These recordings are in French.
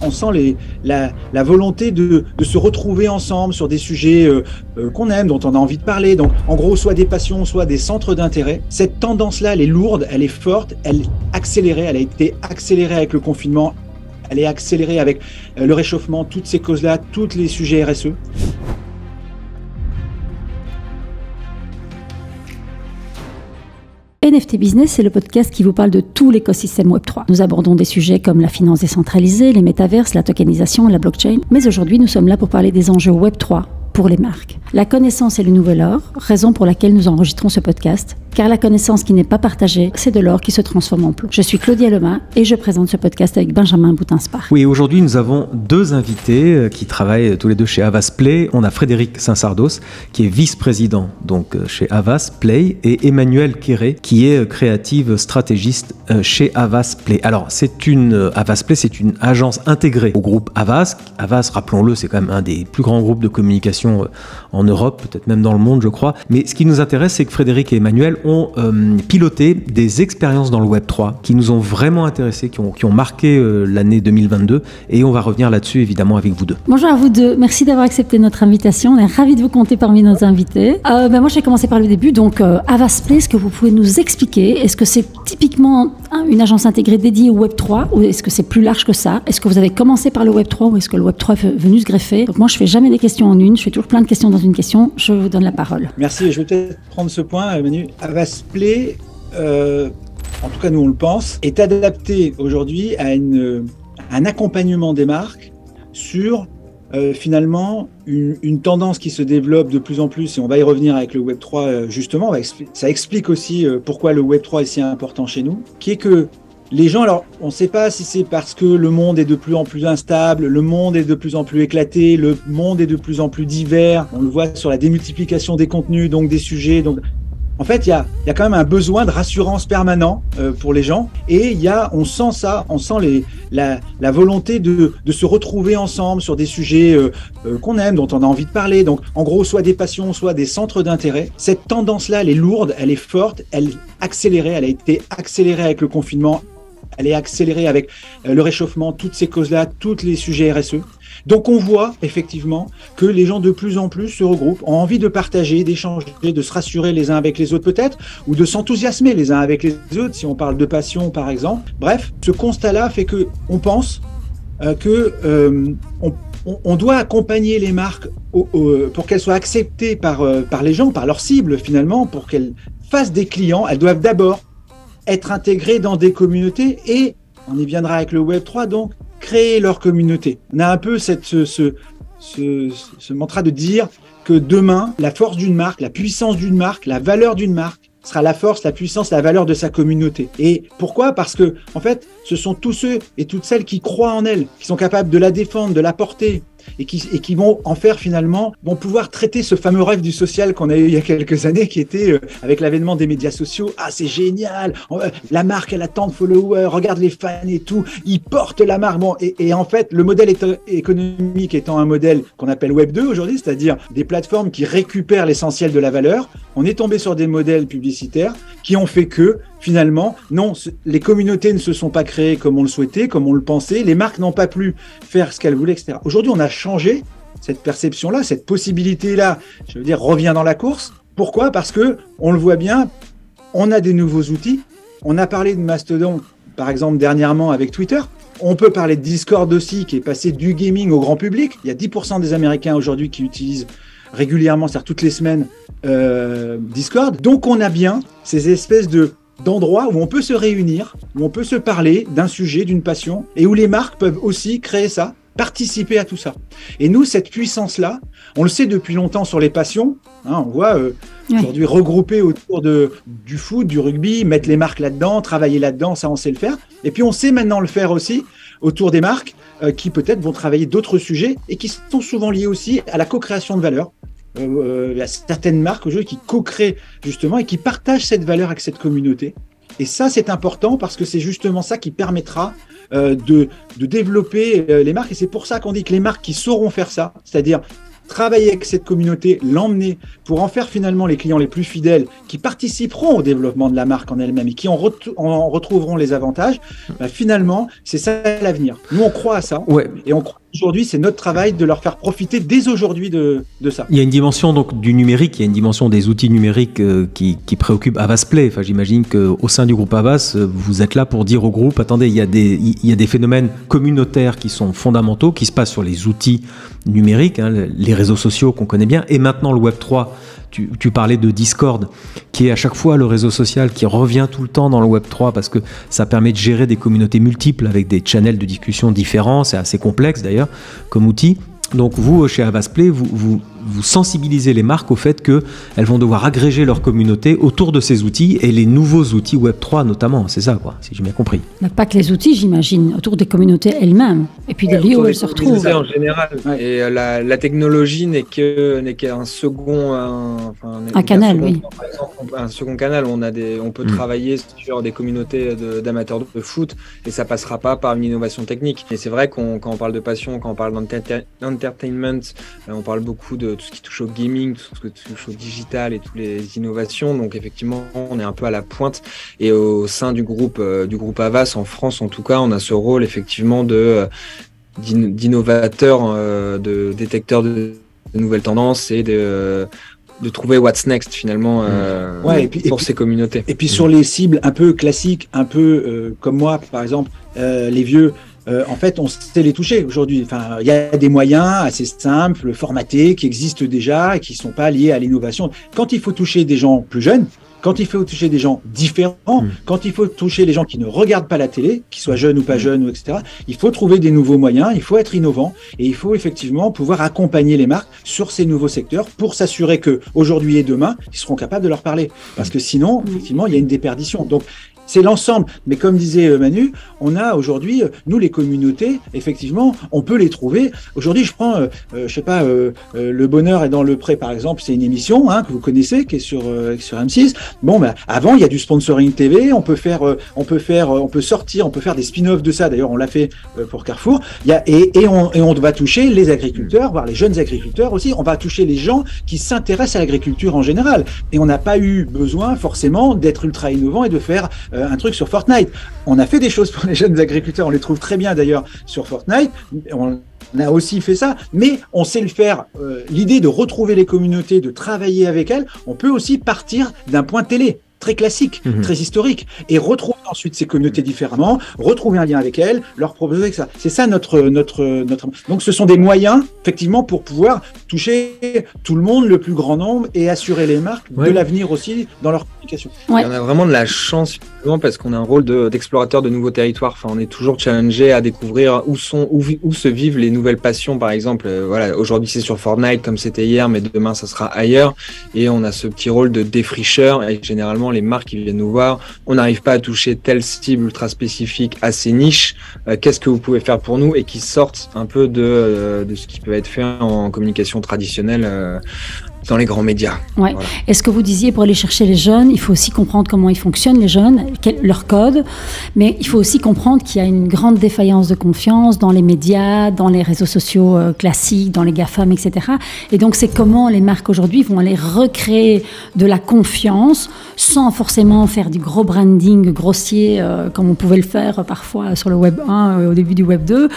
On sent la volonté de se retrouver ensemble sur des sujets qu'on aime, dont on a envie de parler. Donc, en gros, soit des passions, soit des centres d'intérêt. Cette tendance-là, elle est lourde, elle est forte, elle est accélérée. Elle a été accélérée avec le confinement. Elle est accélérée avec le réchauffement, toutes ces causes-là, tous les sujets RSE. NFT Business, c'est le podcast qui vous parle de tout l'écosystème Web3. Nous abordons des sujets comme la finance décentralisée, les métaverses, la tokenisation, la blockchain. Mais aujourd'hui, nous sommes là pour parler des enjeux Web3 pour les marques. La connaissance est le nouvel or, raison pour laquelle nous enregistrons ce podcast, car la connaissance qui n'est pas partagée, c'est de l'or qui se transforme en plomb. Je suis Claudia Lema et je présente ce podcast avec Benjamin Boutin-Spar. Oui, aujourd'hui nous avons deux invités qui travaillent tous les deux chez Havas Play. On a Frédéric Saint-Sardos qui est vice-président donc chez Havas Play et Emmanuel Quéré qui est créative stratégiste chez Havas Play. Alors Havas Play, c'est une agence intégrée au groupe Havas. Havas, rappelons-le, c'est quand même un des plus grands groupes de communication en Europe, peut-être même dans le monde, je crois. Mais ce qui nous intéresse, c'est que Frédéric et Emmanuel ont piloté des expériences dans le Web3 qui nous ont vraiment intéressés, qui ont marqué l'année 2022. Et on va revenir là-dessus, évidemment, avec vous deux. Bonjour à vous deux. Merci d'avoir accepté notre invitation. On est ravis de vous compter parmi nos invités. Moi, je vais commencer par le début. Donc, Havas Play, est-ce que vous pouvez nous expliquer? Est-ce que c'est typiquement une agence intégrée dédiée au Web3 ou est-ce que c'est plus large que ça? Est-ce que vous avez commencé par le Web3 ou est-ce que le Web3 est venu se greffer? Donc, moi, je fais jamais des questions en une. Je fais toujours plein de questions dans une question. Je vous donne la parole. Merci. Je vais peut-être prendre ce point, Manu. Havas Play, en tout cas nous on le pense, est adapté aujourd'hui à un accompagnement des marques sur finalement une tendance qui se développe de plus en plus, et on va y revenir avec le Web3 justement. Ça explique aussi pourquoi le Web3 est si important chez nous, qui est que les gens, alors on ne sait pas si c'est parce que le monde est de plus en plus instable, le monde est de plus en plus éclaté, le monde est de plus en plus divers, on le voit sur la démultiplication des contenus, donc des sujets. Donc, en fait, il y a quand même un besoin de rassurance permanent pour les gens, et on sent ça, on sent la volonté de se retrouver ensemble sur des sujets qu'on aime, dont on a envie de parler. Donc, en gros, soit des passions, soit des centres d'intérêt. Cette tendance-là, elle est lourde, elle est forte, elle est accélérée, elle a été accélérée avec le confinement. Elle est accélérée avec le réchauffement, toutes ces causes-là, tous les sujets RSE. Donc on voit effectivement que les gens de plus en plus se regroupent, ont envie de partager, d'échanger, de se rassurer les uns avec les autres peut-être, ou de s'enthousiasmer les uns avec les autres, si on parle de passion par exemple. Bref, ce constat-là fait qu'on pense qu'on doit accompagner les marques pour qu'elles soient acceptées par les gens, par leur cible finalement, pour qu'elles fassent des clients. Elles doivent d'abord être intégrés dans des communautés et, on y viendra avec le Web3, donc créer leur communauté. On a un peu ce mantra de dire que demain, la force d'une marque, la puissance d'une marque, la valeur d'une marque sera la force, la puissance, la valeur de sa communauté. Et pourquoi? Parce que, en fait, ce sont tous ceux et toutes celles qui croient en elle, qui sont capables de la défendre, de la porter, et qui vont en faire finalement, vont pouvoir traiter ce fameux rêve du social qu'on a eu il y a quelques années, qui était avec l'avènement des médias sociaux. Ah, c'est génial, la marque elle a tant de followers, regarde les fans et tout, ils portent la marque. Bon, et en fait, le modèle économique étant un modèle qu'on appelle Web 2 aujourd'hui, c'est-à-dire des plateformes qui récupèrent l'essentiel de la valeur, on est tombé sur des modèles publicitaires qui ont fait que finalement, non, les communautés ne se sont pas créées comme on le souhaitait, comme on le pensait, les marques n'ont pas pu faire ce qu'elles voulaient, etc. Aujourd'hui, on a changé cette perception-là, cette possibilité-là, je veux dire, revient dans la course. Pourquoi? Parce que, on le voit bien, on a des nouveaux outils. On a parlé de Mastodon, par exemple, dernièrement avec Twitter. On peut parler de Discord aussi, qui est passé du gaming au grand public. Il y a 10% des Américains aujourd'hui qui utilisent régulièrement, c'est-à-dire toutes les semaines, Discord. Donc, on a bien ces espèces d'endroits où on peut se réunir, où on peut se parler d'un sujet, d'une passion, et où les marques peuvent aussi créer ça, participer à tout ça. Et nous, cette puissance-là, on le sait depuis longtemps sur les passions, on voit aujourd'hui regrouper autour du foot, du rugby, mettre les marques là-dedans, travailler là-dedans, ça on sait le faire. Et puis on sait maintenant le faire aussi autour des marques qui peut-être vont travailler d'autres sujets et qui sont souvent liés aussi à la co-création de valeur. Il y a certaines marques aujourd'hui qui co-créent justement et qui partagent cette valeur avec cette communauté. Et ça, c'est important parce que c'est justement ça qui permettra de développer les marques. Et c'est pour ça qu'on dit que les marques qui sauront faire ça, c'est-à-dire travailler avec cette communauté, l'emmener pour en faire finalement les clients les plus fidèles qui participeront au développement de la marque en elle-même et qui en retrouveront les avantages, finalement, c'est ça l'avenir. Nous, on croit à ça. Et on croit aujourd'hui, c'est notre travail de leur faire profiter dès aujourd'hui de ça. Il y a une dimension donc du numérique, il y a une dimension des outils numériques qui préoccupe Havas Play. Enfin, j'imagine qu'au sein du groupe Havas, vous êtes là pour dire au groupe, attendez, il y a des phénomènes communautaires qui sont fondamentaux, qui se passent sur les outils numériques, les réseaux sociaux qu'on connaît bien, et maintenant le Web3. Tu parlais de Discord, qui est à chaque fois le réseau social qui revient tout le temps dans le Web3 parce que ça permet de gérer des communautés multiples avec des channels de discussion différents. C'est assez complexe d'ailleurs comme outil. Donc vous, chez Havas Play, vous sensibilisez les marques au fait qu'elles vont devoir agréger leur communauté autour de ces outils et les nouveaux outils Web3 notamment. C'est ça, quoi, si j'ai bien compris. Mais pas que les outils, j'imagine, autour des communautés elles-mêmes et puis des lieux où elles se retrouvent. En général. Ouais. Et la technologie n'est qu'un second... un canal, oui. Par exemple, un second canal où on peut travailler sur des communautés d'amateurs de foot et ça passera pas par une innovation technique. Et c'est vrai quand on parle de passion, quand on parle d'entertainment, on parle beaucoup de tout ce qui touche au gaming, tout ce qui touche au digital et toutes les innovations. Donc effectivement, on est un peu à la pointe. Et au sein du groupe Havas, en France en tout cas, on a ce rôle effectivement d'innovateur, de détecteur de nouvelles tendances et de trouver what's next finalement pour ces communautés. Et puis sur les cibles un peu classiques, un peu comme moi par exemple, les vieux, en fait, on sait les toucher aujourd'hui. Enfin, il y a des moyens assez simples, formatés, qui existent déjà et qui ne sont pas liés à l'innovation. Quand il faut toucher des gens plus jeunes, quand il faut toucher des gens différents, quand il faut toucher les gens qui ne regardent pas la télé, qu'ils soient jeunes ou pas jeunes, etc., il faut trouver des nouveaux moyens, il faut être innovant et il faut effectivement pouvoir accompagner les marques sur ces nouveaux secteurs pour s'assurer que aujourd'hui et demain, ils seront capables de leur parler. Parce que sinon, effectivement, il y a une déperdition. Donc, c'est l'ensemble. Mais comme disait Manu, on a aujourd'hui, nous les communautés, effectivement, on peut les trouver. Aujourd'hui, je prends, Le Bonheur est dans le Pré, par exemple, c'est une émission que vous connaissez, qui est sur M6. Bon, avant, il y a du sponsoring TV. On peut faire des spin-offs de ça. D'ailleurs, on l'a fait pour Carrefour. On va toucher les agriculteurs, voire les jeunes agriculteurs aussi. On va toucher les gens qui s'intéressent à l'agriculture en général. Et on n'a pas eu besoin forcément d'être ultra innovant et de faire un truc sur Fortnite. On a fait des choses pour les jeunes agriculteurs, on les trouve très bien d'ailleurs sur Fortnite, on a aussi fait ça, mais on sait le faire. L'idée de retrouver les communautés, de travailler avec elles, on peut aussi partir d'un point télé très classique, très historique, et retrouver ensuite ces communautés différemment, retrouver un lien avec elles, leur proposer que ça. C'est ça notre. Donc ce sont des moyens, effectivement, pour pouvoir toucher tout le monde, le plus grand nombre, et assurer les marques de l'avenir aussi dans leur communication. Ouais. On a vraiment de la chance, parce qu'on a un rôle d'explorateur de nouveaux territoires. Enfin, on est toujours challengé à découvrir où se vivent les nouvelles passions, par exemple. Aujourd'hui c'est sur Fortnite comme c'était hier, mais demain ça sera ailleurs. Et on a ce petit rôle de défricheur, et généralement les marques qui viennent nous voir, on n'arrive pas à toucher telle cible ultra spécifique à ces niches, qu'est-ce que vous pouvez faire pour nous, et qui sortent un peu de ce qui peut être fait en communication traditionnelle dans les grands médias. Ouais. Voilà. Est-ce que vous disiez, pour aller chercher les jeunes, il faut aussi comprendre comment ils fonctionnent, les jeunes, leur code, mais il faut aussi comprendre qu'il y a une grande défaillance de confiance dans les médias, dans les réseaux sociaux classiques, dans les GAFAM, etc. Et donc, c'est comment les marques aujourd'hui vont aller recréer de la confiance sans forcément faire du gros branding grossier, comme on pouvait le faire parfois sur le Web 1, au début du Web 2.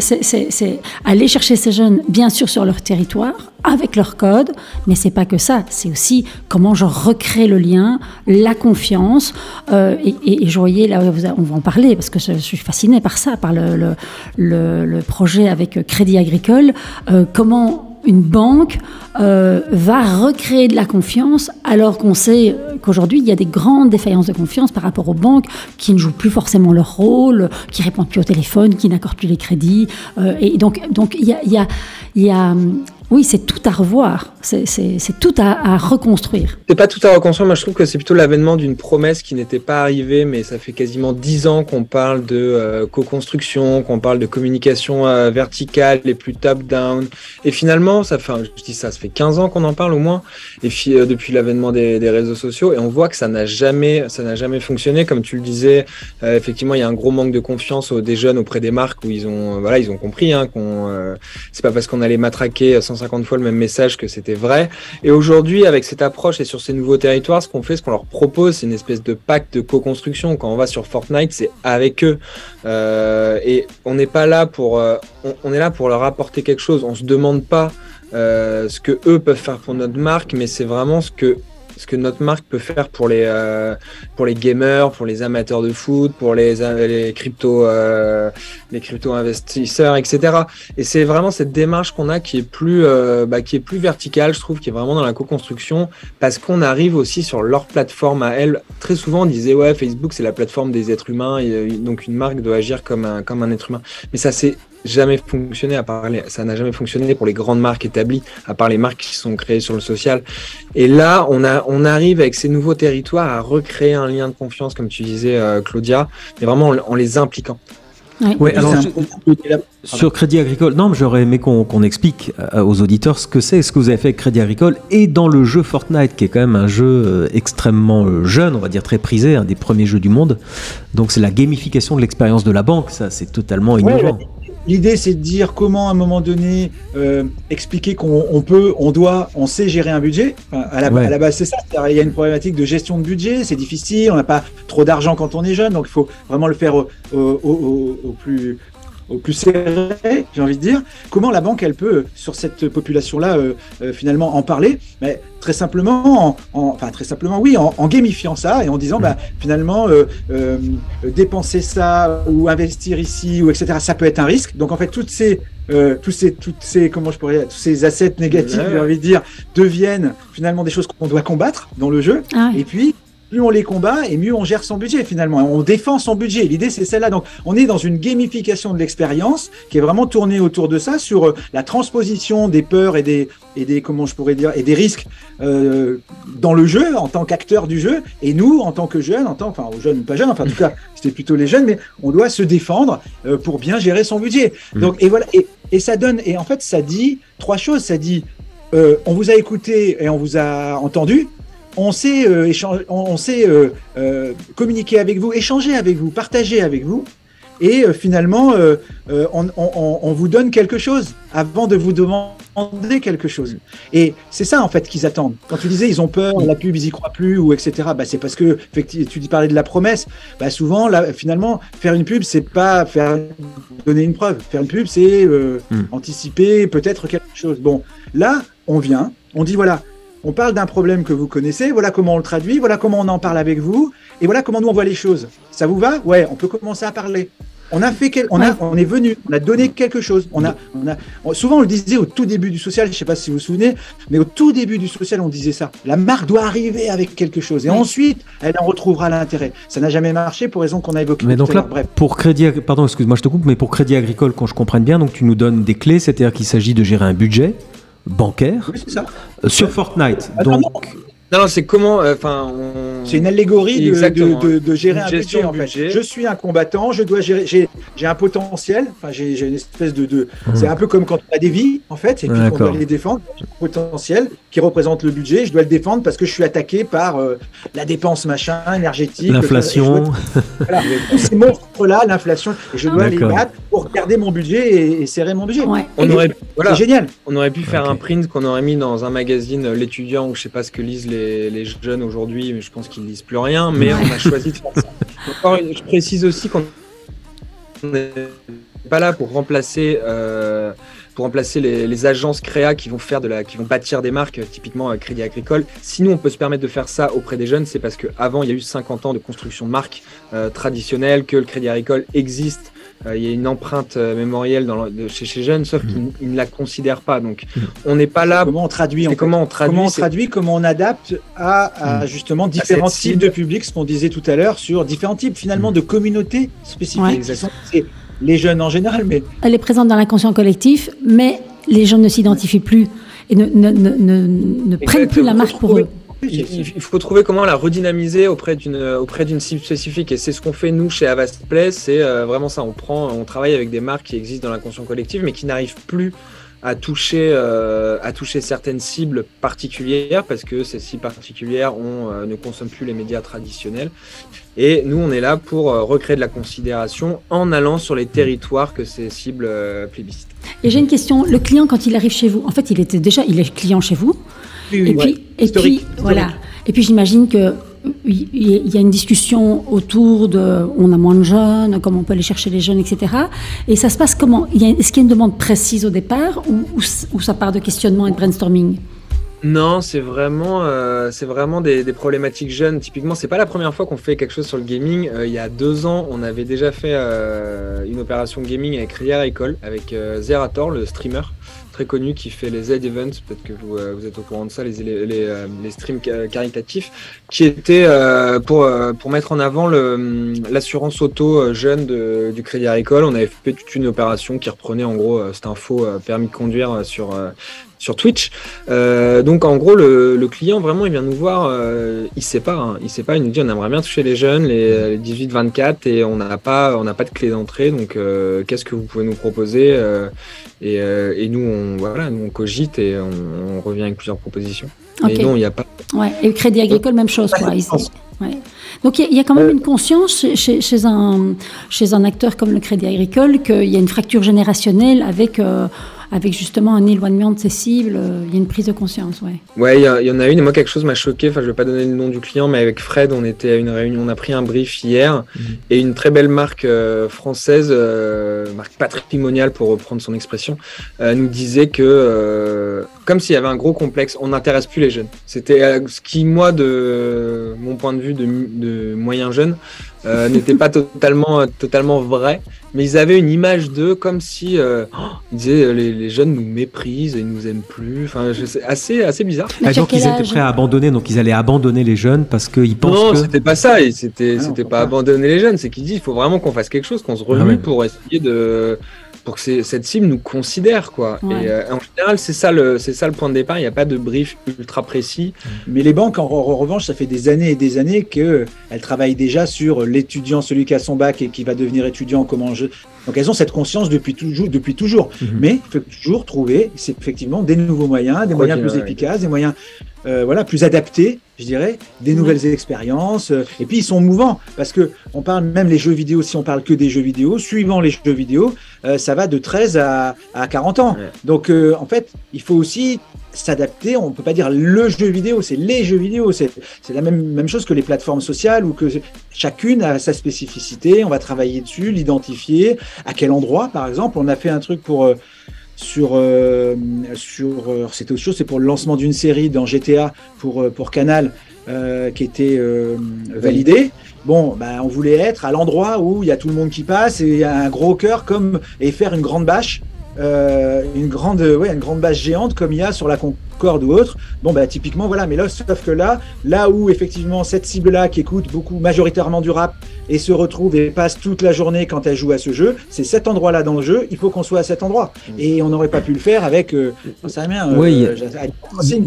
C'est aller chercher ces jeunes, bien sûr, sur leur territoire, avec leur code, mais c'est pas que ça, c'est aussi comment je recrée le lien, la confiance, et je voyais, là, on va en parler, parce que je suis fascinée par ça, par le projet avec Crédit Agricole, comment une banque va recréer de la confiance, alors qu'on sait qu'aujourd'hui, il y a des grandes défaillances de confiance par rapport aux banques qui ne jouent plus forcément leur rôle, qui répondent plus au téléphone, qui n'accordent plus les crédits. Et donc il y a oui, c'est tout à revoir, c'est tout à reconstruire. C'est pas tout à reconstruire, moi je trouve que c'est plutôt l'avènement d'une promesse qui n'était pas arrivée, mais ça fait quasiment 10 ans qu'on parle de co-construction, qu'on parle de communication verticale et plus top-down. Et finalement, ça fait 15 ans qu'on en parle au moins, et puis, depuis l'avènement des réseaux sociaux, et on voit que ça n'a jamais fonctionné. Comme tu le disais, effectivement, il y a un gros manque de confiance des jeunes auprès des marques où ils ont compris c'est pas parce qu'on allait matraquer 150 150 fois le même message que c'était vrai. Et aujourd'hui, avec cette approche et sur ces nouveaux territoires, ce qu'on fait, ce qu'on leur propose, c'est une espèce de pacte de co-construction. Quand on va sur Fortnite, c'est avec eux. Et on n'est pas là pour... on est là pour leur apporter quelque chose. On se demande pas ce que eux peuvent faire pour notre marque, mais c'est vraiment ce que notre marque peut faire pour les gamers, pour les amateurs de foot, pour les crypto investisseurs, etc. Et c'est vraiment cette démarche qu'on a qui est plus verticale, je trouve, qui est vraiment dans la co-construction, parce qu'on arrive aussi sur leur plateforme à elles. Très souvent, on disait ouais, Facebook c'est la plateforme des êtres humains, et donc une marque doit agir comme un être humain. Mais ça c'est jamais fonctionné ça n'a jamais fonctionné pour les grandes marques établies, à part les marques qui sont créées sur le social. Et là, on arrive avec ces nouveaux territoires à recréer un lien de confiance, comme tu disais, Claudia, mais vraiment en les impliquant. Oui. Ouais, alors sur Crédit Agricole, non, mais j'aurais aimé qu'on explique aux auditeurs ce que vous avez fait avec Crédit Agricole et dans le jeu Fortnite, qui est quand même un jeu extrêmement jeune, on va dire très prisé, un des premiers jeux du monde. Donc c'est la gamification de l'expérience de la banque, ça c'est totalement innovant. Ouais, l'idée, c'est de dire comment, à un moment donné, expliquer on sait gérer un budget. Enfin, à la base, c'est ça. Il y a une problématique de gestion de budget, c'est difficile, on n'a pas trop d'argent quand on est jeune, donc il faut vraiment le faire au plus serré, j'ai envie de dire. Comment la banque, elle peut, sur cette population-là, finalement, en parler? Mais très simplement, en gamifiant ça et en disant, finalement, dépenser ça ou investir ici, ou etc., ça peut être un risque. Donc, en fait, tous ces assets négatifs, j'ai envie de dire, deviennent finalement des choses qu'on doit combattre dans le jeu. Ah oui. Et puis, plus on les combat et mieux on gère son budget finalement. On défend son budget. L'idée, c'est celle-là. Donc, on est dans une gamification de l'expérience qui est vraiment tournée autour de ça, sur la transposition des peurs et des risques dans le jeu en tant qu'acteur du jeu. Et nous, en tant que jeunes, aux jeunes ou pas jeunes, en tout cas, c'était plutôt les jeunes, mais on doit se défendre pour bien gérer son budget. Donc, et voilà. Et ça donne. Et en fait, ça dit trois choses. Ça dit, on vous a écouté et on vous a entendu. On sait communiquer avec vous, échanger avec vous, partager avec vous, et finalement, on vous donne quelque chose avant de vous demander quelque chose. Et c'est ça en fait qu'ils attendent. Quand tu disais ils ont peur, la pub ils y croient plus ou etc. C'est parce que tu parlais de la promesse. Souvent finalement faire une pub c'est pas donner une preuve. Faire une pub c'est anticiper peut-être quelque chose. Bon, là on dit voilà. On parle d'un problème que vous connaissez, voilà comment on le traduit, voilà comment on en parle avec vous, et voilà comment nous on voit les choses. Ça vous va? Ouais, on peut commencer à parler. On est venu, on a donné quelque chose. Souvent on le disait au tout début du social, je ne sais pas si vous vous souvenez, mais au tout début du social on disait ça. La marque doit arriver avec quelque chose, et ensuite elle en retrouvera l'intérêt. Ça n'a jamais marché pour raisons qu'on a évoquées. Mais donc là, pour pardon, excuse-moi, je te coupe, mais pour Crédit Agricole, quand je comprenne bien, donc tu nous donnes des clés, c'est-à-dire qu'il s'agit de gérer un budget bancaire, oui, c'est ça. Sur Fortnite. Non, c'est comment. C'est une allégorie de gérer un budget. En fait. Je suis un combattant, je dois gérer. J'ai un potentiel. J'ai une espèce de. C'est un peu comme quand on a des vies, en fait, et puis on doit les défendre. J'ai un potentiel qui représente le budget. Je dois le défendre parce que je suis attaqué par la dépense énergétique, l'inflation. Voilà, tous ces monstres-là, l'inflation, et je dois les battre pour garder mon budget et serrer mon budget. Ouais. C'est génial. On aurait pu faire un print qu'on aurait mis dans un magazine, l'étudiant, ou je sais pas ce que lisent les jeunes aujourd'hui, mais je pense qu'ils ne lisent plus rien, mais on a choisi de faire ça. Encore, je précise aussi qu'on n'est pas là pour remplacer les agences créa qui vont bâtir des marques, typiquement Crédit Agricole. Si nous, on peut se permettre de faire ça auprès des jeunes, c'est parce qu'avant, il y a eu 50 ans de construction de marques traditionnelles, que le Crédit Agricole existe. Il y a une empreinte mémorielle chez les jeunes, sauf qu'ils ne la considèrent pas. Donc, on n'est pas là. Comment on traduit comment on adapte à justement différents types de publics, ce qu'on disait tout à l'heure, sur différents types finalement de communautés spécifiques. Ouais. C'est les jeunes en général, mais elle est présente dans l'inconscient collectif, mais les gens ne s'identifient plus et ne prennent plus la marque pour eux. Il faut trouver comment la redynamiser auprès d'une cible spécifique, et c'est ce qu'on fait nous chez Avast Play. C'est vraiment ça. On travaille avec des marques qui existent dans l'inconscient collectif, mais qui n'arrivent plus à toucher certaines cibles particulières, parce que ces cibles particulières ne consomment plus les médias traditionnels. Et nous, on est là pour recréer de la considération en allant sur les territoires que ces cibles plébiscitent. Et j'ai une question. Le client, quand il arrive chez vous, en fait, il est client chez vous. Oui, et puis, voilà. Et puis, j'imagine que il y a une discussion autour de, on a moins de jeunes, comment on peut aller chercher les jeunes, etc. Et ça se passe comment? Est-ce qu'il y a une demande précise au départ ou ça part de questionnement et de brainstorming? Non, c'est vraiment des problématiques jeunes. Typiquement, c'est pas la première fois qu'on fait quelque chose sur le gaming. Il y a 2 ans, on avait déjà fait une opération gaming avec Crédit Agricole, avec Zerator, le streamer très connu qui fait les Z-Events, peut-être que vous êtes au courant de ça, les streams caritatifs, qui était pour mettre en avant l'assurance auto jeune du Crédit Agricole. On avait fait toute une opération qui reprenait en gros cette info permis de conduire sur Twitch. Donc en gros le client vraiment il vient nous voir, il sait pas, il nous dit on aimerait bien toucher les jeunes, les 18-24 et on n'a pas de clé d'entrée, donc qu'est-ce que vous pouvez nous proposer, et nous on cogite et on revient avec plusieurs propositions. Okay. Mais non, il n'y a pas. Ouais. Et le Crédit Agricole, même chose, quoi. Ouais. Donc il y a quand même une conscience chez un acteur comme le Crédit Agricole qu'il y a une fracture générationnelle avec justement un éloignement de ses cibles. Il y a une prise de conscience, ouais. Ouais, il y en a une, et moi quelque chose m'a choqué, enfin je vais pas donner le nom du client, mais avec Fred, on était à une réunion, on a pris un brief hier, et une très belle marque française, marque patrimoniale pour reprendre son expression, nous disait que, comme s'il y avait un gros complexe, on n'intéresse plus les jeunes. C'était ce qui, moi, de mon point de vue de moyen jeune, n'était pas totalement vrai, mais ils avaient une image d'eux comme si ils disaient les jeunes nous méprisent et ils nous aiment plus. Enfin, c'est assez bizarre. Donc ils étaient prêts à abandonner, donc ils allaient abandonner les jeunes parce qu'ils pensent que... Non, c'était pas ça. C'était pas abandonner les jeunes, c'est qu'ils disent il faut vraiment qu'on fasse quelque chose, qu'on se remue pour essayer pour que cette cible nous considère, quoi. Ouais. Et en général, c'est ça le point de départ. Il n'y a pas de brief ultra précis. Mais les banques, en revanche, ça fait des années et des années qu'elles travaillent déjà sur l'étudiant, celui qui a son bac et qui va devenir étudiant, donc elles ont cette conscience depuis toujours. Mais il faut toujours trouver, c'est effectivement des nouveaux moyens, des moyens plus efficaces, des moyens plus adaptés, je dirais, des nouvelles expériences. Et puis ils sont mouvants parce que on parle même les jeux vidéo. Si on parle que des jeux vidéo, suivant les jeux vidéo, ça va de 13 à 40 ans. Ouais. Donc en fait, il faut aussi s'adapter. On peut pas dire le jeu vidéo, c'est les jeux vidéo. C'est la même chose que les plateformes sociales, où que chacune a sa spécificité. On va travailler dessus, l'identifier. À quel endroit, par exemple, on a fait un truc c'était autre chose, c'est pour le lancement d'une série dans GTA pour Canal qui était validée. Bon, on voulait être à l'endroit où il y a tout le monde qui passe et il y a un gros cœur et faire une grande bâche. Une grande bâche géante comme il y a sur la Concorde ou autre. Bon, typiquement, voilà. Mais là, sauf que là où effectivement cette cible-là qui écoute majoritairement du rap et se retrouve et passe toute la journée quand elle joue à ce jeu, c'est cet endroit-là dans le jeu. Il faut qu'on soit à cet endroit. Et on n'aurait pas pu le faire avec. On sait rien.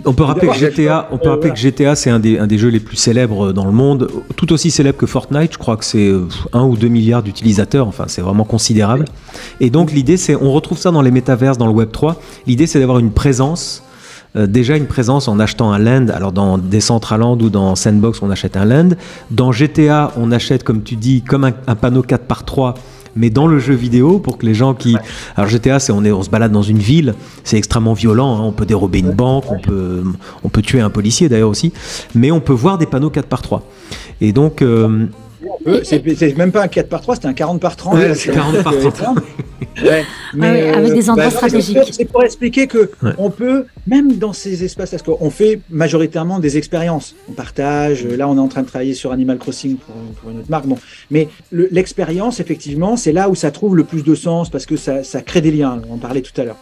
On peut rappeler que GTA, c'est un des jeux les plus célèbres dans le monde, tout aussi célèbre que Fortnite. Je crois que c'est 1 ou 2 milliards d'utilisateurs. Enfin, c'est vraiment considérable. Et donc l'idée, c'est, on retrouve ça dans les métaverses, dans le Web 3. L'idée, c'est d'avoir une présence. Déjà une présence en achetant un land. Alors dans Decentraland ou dans Sandbox, on achète un land. Dans GTA, on achète, comme tu dis, comme un panneau 4x3, mais dans le jeu vidéo, pour que les gens qui... Alors GTA, on se balade dans une ville, c'est extrêmement violent, hein. On peut dérober une banque, on peut tuer un policier d'ailleurs aussi, mais on peut voir des panneaux 4x3. Et donc... c'est même pas un 4x3, c'était un 40x30. Ouais, c'est 40x30. Mais avec des endroits stratégiques. C'est pour expliquer que on peut, même dans ces espaces, parce qu'on fait majoritairement des expériences. On partage, là on est en train de travailler sur Animal Crossing pour une autre marque. Bon. Mais l'expérience, effectivement, c'est là où ça trouve le plus de sens, parce que ça crée des liens, on parlait tout à l'heure.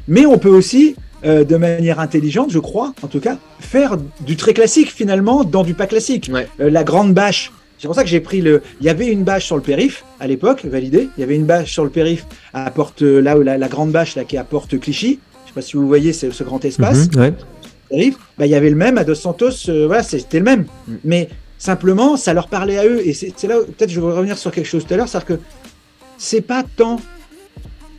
Mais on peut aussi, de manière intelligente, je crois, en tout cas, faire du très classique finalement dans du pas classique. Ouais. La grande bâche. C'est pour ça que j'ai pris il y avait une bâche sur le périph' à l'époque, validée. Il y avait une bâche sur le périph' à Porte, là où la grande bâche là qui est à Porte Clichy. Je sais pas si vous voyez ce grand espace. Périph'. Il y avait le même à Dos Santos. C'était le même. Mais simplement, ça leur parlait à eux. Et c'est là où, peut-être je vais revenir sur quelque chose tout à l'heure, c'est-à-dire que c'est pas tant.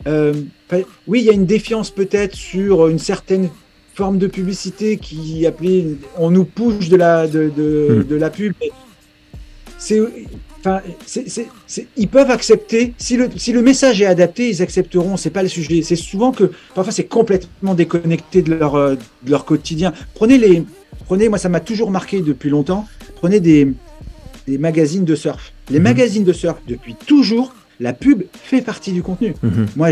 Oui, il y a une défiance peut-être sur une certaine forme de publicité qui appelait. On nous push de la pub. Enfin, ils peuvent accepter, si le message est adapté, ils accepteront, c'est pas le sujet. C'est souvent que, parfois, c'est complètement déconnecté de leur quotidien. Prenez, moi, ça m'a toujours marqué depuis longtemps, prenez des magazines de surf. Les magazines de surf, depuis toujours, la pub fait partie du contenu. Moi,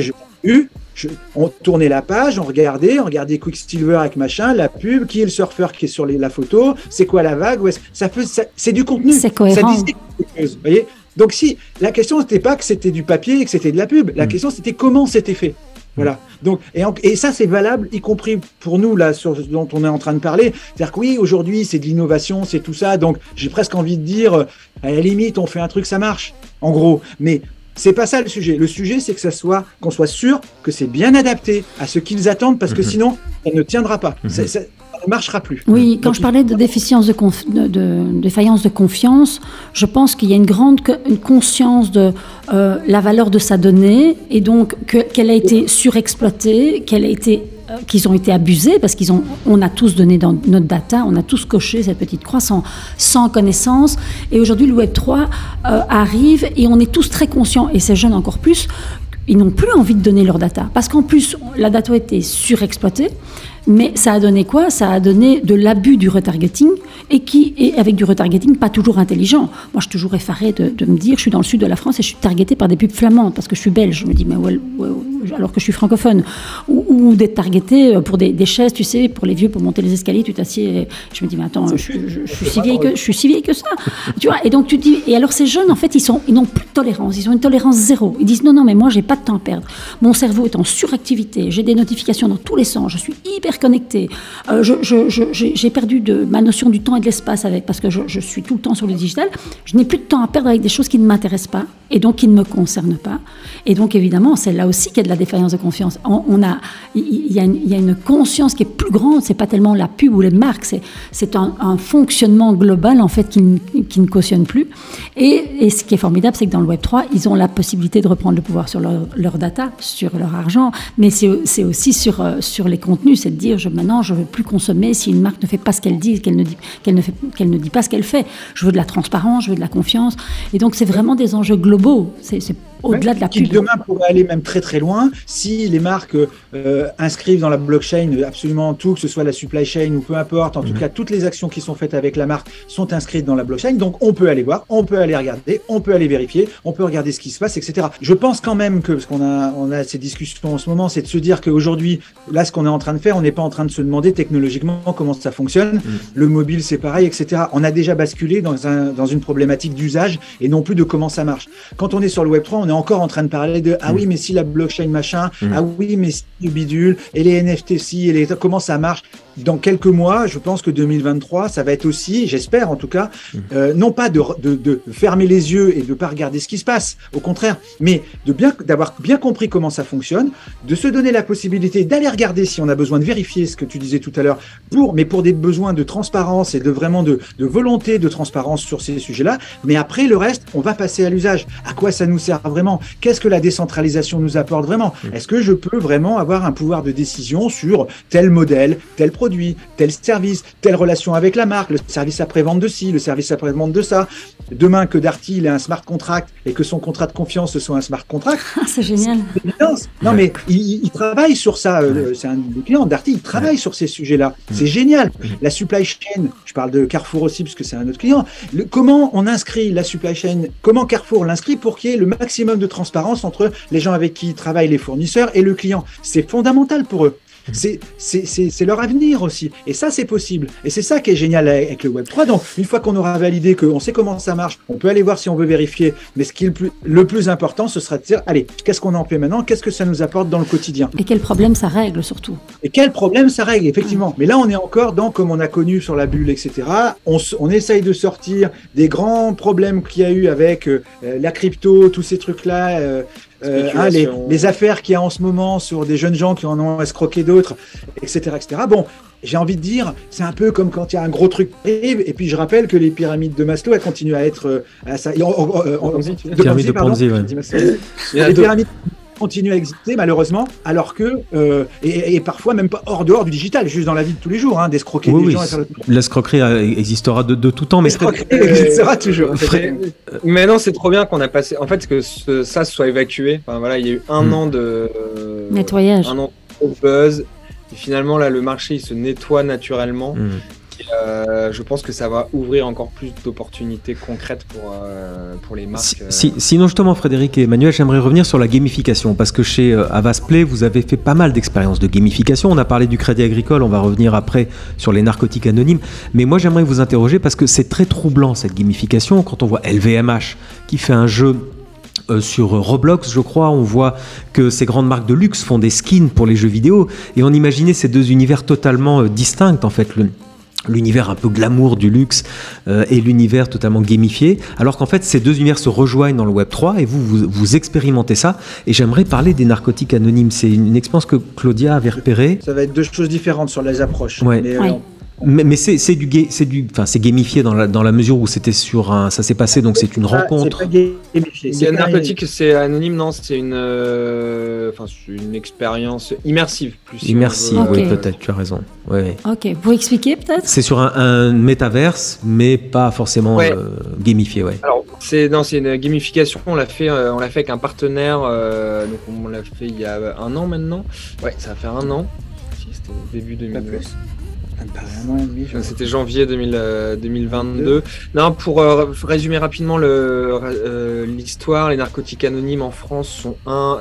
on tournait la page, on regardait Quicksilver avec machin, la pub, qui est le surfeur qui est sur la photo, c'est quoi la vague, c'est du contenu. C'est cohérent. Ça disait quelque chose, vous voyez. Donc si la question c'était pas que c'était du papier et que c'était de la pub, la question c'était comment c'était fait. Voilà. Donc et ça c'est valable, y compris pour nous là sur ce dont on est en train de parler. C'est-à-dire que oui, aujourd'hui c'est de l'innovation, c'est tout ça. Donc j'ai presque envie de dire, à la limite, on fait un truc, ça marche, en gros. Mais c'est pas ça le sujet. Le sujet, c'est que qu'on soit sûr que c'est bien adapté à ce qu'ils attendent, parce que sinon, ça ne tiendra pas. Ça ne marchera plus. Oui, quand je parlais de défaillance de confiance, je pense qu'il y a une conscience de la valeur de sa donnée, et donc qu'elle a été surexploitée, qu'ils ont été abusés, parce on a tous donné dans notre data, on a tous coché cette petite croix sans connaissance. Et aujourd'hui, le Web3 arrive, et on est tous très conscients, et ces jeunes encore plus, ils n'ont plus envie de donner leur data. Parce qu'en plus, la data a été surexploitée. Mais ça a donné quoi? Ça a donné de l'abus du retargeting, et avec du retargeting pas toujours intelligent. Moi, je suis toujours effarée de me dire, je suis dans le sud de la France et je suis targetée par des pubs flamandes parce que je suis belge. Je me dis, mais alors que je suis francophone. Ou d'être targetée pour des chaises, tu sais, pour les vieux, pour monter les escaliers, tu t'assieds. Je me dis, mais attends, je suis si vieille que ça. Tu vois, et donc tu te dis, et alors ces jeunes, en fait, ils n'ont plus de tolérance. Ils ont une tolérance zéro. Ils disent, non, mais moi, j'ai pas de temps à perdre. Mon cerveau est en suractivité. J'ai des notifications dans tous les sens. Je suis hyper connecté. J'ai perdu ma notion du temps et de l'espace parce que je suis tout le temps sur le digital. Je n'ai plus de temps à perdre avec des choses qui ne m'intéressent pas et donc qui ne me concernent pas. Et donc évidemment, c'est là aussi qu'il y a de la défaillance de confiance. Il y a une conscience qui est plus grande. C'est pas tellement la pub ou les marques. C'est un fonctionnement global en fait qui ne cautionne plus. Et ce qui est formidable, c'est que dans le Web3, ils ont la possibilité de reprendre le pouvoir sur leur data, sur leur argent, mais c'est aussi sur les contenus. C'est de dire maintenant je veux plus consommer si une marque ne fait pas ce qu'elle dit, qu'elle ne dit pas ce qu'elle fait. Je veux de la transparence, je veux de la confiance, et donc c'est vraiment des enjeux globaux. C'est au-delà de la pub. Qui demain pourrait aller même très très loin si les marques inscrivent dans la blockchain absolument tout, que ce soit la supply chain ou peu importe, en tout cas toutes les actions qui sont faites avec la marque sont inscrites dans la blockchain, donc on peut aller voir, on peut aller regarder, on peut aller vérifier, on peut regarder ce qui se passe, etc. Je pense quand même que, parce qu'on a ces discussions en ce moment, c'est de se dire qu'aujourd'hui, là ce qu'on est en train de faire, on n'est pas en train de se demander technologiquement comment ça fonctionne, le mobile c'est pareil, etc. On a déjà basculé dans une problématique d'usage et non plus de comment ça marche. Quand on est sur le Web3, on est encore en train de parler de ah oui mais si la blockchain machin, ah oui mais si le bidule et les NFT si et comment ça marche. Dans quelques mois, je pense que 2023, ça va être aussi, j'espère en tout cas, non pas de fermer les yeux et de pas regarder ce qui se passe, au contraire, mais d'avoir bien compris comment ça fonctionne, de se donner la possibilité d'aller regarder si on a besoin de vérifier ce que tu disais tout à l'heure, mais pour des besoins de transparence et de volonté de transparence sur ces sujets-là. Mais après, le reste, on va passer à l'usage. À quoi ça nous sert vraiment? Qu'est-ce que la décentralisation nous apporte vraiment? Est-ce que je peux vraiment avoir un pouvoir de décision sur tel modèle, tel produit, tel service, telle relation avec la marque, le service après-vente de ci, le service après-vente de ça. Demain, que Darty il ait un smart contract et que son contrat de confiance ce soit un smart contract. C'est génial. Non, mais il travaille sur ça. C'est un des clients, Darty, il travaille sur ces sujets-là. C'est génial. La supply chain, je parle de Carrefour aussi parce que c'est un autre client. Comment on inscrit la supply chain, comment Carrefour l'inscrit pour qu'il y ait le maximum de transparence entre les gens avec qui travaillent les fournisseurs et le client. C'est fondamental pour eux. C'est leur avenir aussi. Et ça, c'est possible. Et c'est ça qui est génial avec le Web3. Donc, une fois qu'on aura validé qu'on sait comment ça marche, on peut aller voir si on veut vérifier. Mais ce qui est le plus important, ce sera de dire, allez, qu'est-ce qu'on en fait maintenant? Qu'est-ce que ça nous apporte dans le quotidien? Et quel problème ça règle, surtout. Et quel problème ça règle, effectivement. Mais là, on est encore dans, comme on a connu sur la bulle, etc. On essaye de sortir des grands problèmes qu'il y a eu avec la crypto, tous ces trucs-là, les affaires qu'il y a en ce moment sur des jeunes gens qui en ont escroqué d'autres, etc., etc. Bon, j'ai envie de dire, c'est un peu comme quand il y a un gros truc qui arrive, et puis je rappelle que les pyramides de Maslow, elles continuent à être... Pyramide de Ponzi, ouais. Les pyramides continuent à exister malheureusement, alors que et parfois même pas dehors du digital, juste dans la vie de tous les jours, d'escroquer des gens. L'escroquerie existera de tout temps, mais l'escroquerie existera toujours. Mais non, c'est trop bien qu'on a passé. En fait, que ça soit évacué. Enfin, voilà, il y a eu un an de nettoyage, un an de buzz. Et finalement, là, le marché il se nettoie naturellement. Je pense que ça va ouvrir encore plus d'opportunités concrètes pour les marques. Sinon, justement, Frédéric et Emmanuel, j'aimerais revenir sur la gamification, parce que chez Havas Play, vous avez fait pas mal d'expériences de gamification. On a parlé du Crédit Agricole, on va revenir après sur les narcotiques anonymes. Mais moi, j'aimerais vous interroger, parce que c'est très troublant, cette gamification, quand on voit LVMH qui fait un jeu sur Roblox, je crois, on voit que ces grandes marques de luxe font des skins pour les jeux vidéo, et on imaginait ces deux univers totalement distincts, en fait, l'univers un peu glamour du luxe et l'univers totalement gamifié, alors qu'en fait ces deux univers se rejoignent dans le Web3 et vous expérimentez ça. Et j'aimerais parler des narcotiques anonymes. C'est une expérience que Claudia avait repérée. Ça va être deux choses différentes sur les approches. Ouais. Mais c'est gamifié dans la mesure où c'était ça s'est passé, donc c'est une rencontre. C'est pas gamifié. C'est narcotique, c'est anonyme, non, c'est une expérience immersive. Immersive, oui, peut-être, tu as raison. Ouais. Ok, vous expliquez peut-être? C'est sur un métaverse, mais pas forcément gamifié, ouais. Alors, c'est une gamification, on l'a fait avec un partenaire, donc on l'a fait il y a un an maintenant. Ouais, ça va faire un an. C'était début 2009. C'était janvier 2022. Non, pour résumer rapidement l'histoire, les narcotiques anonymes en France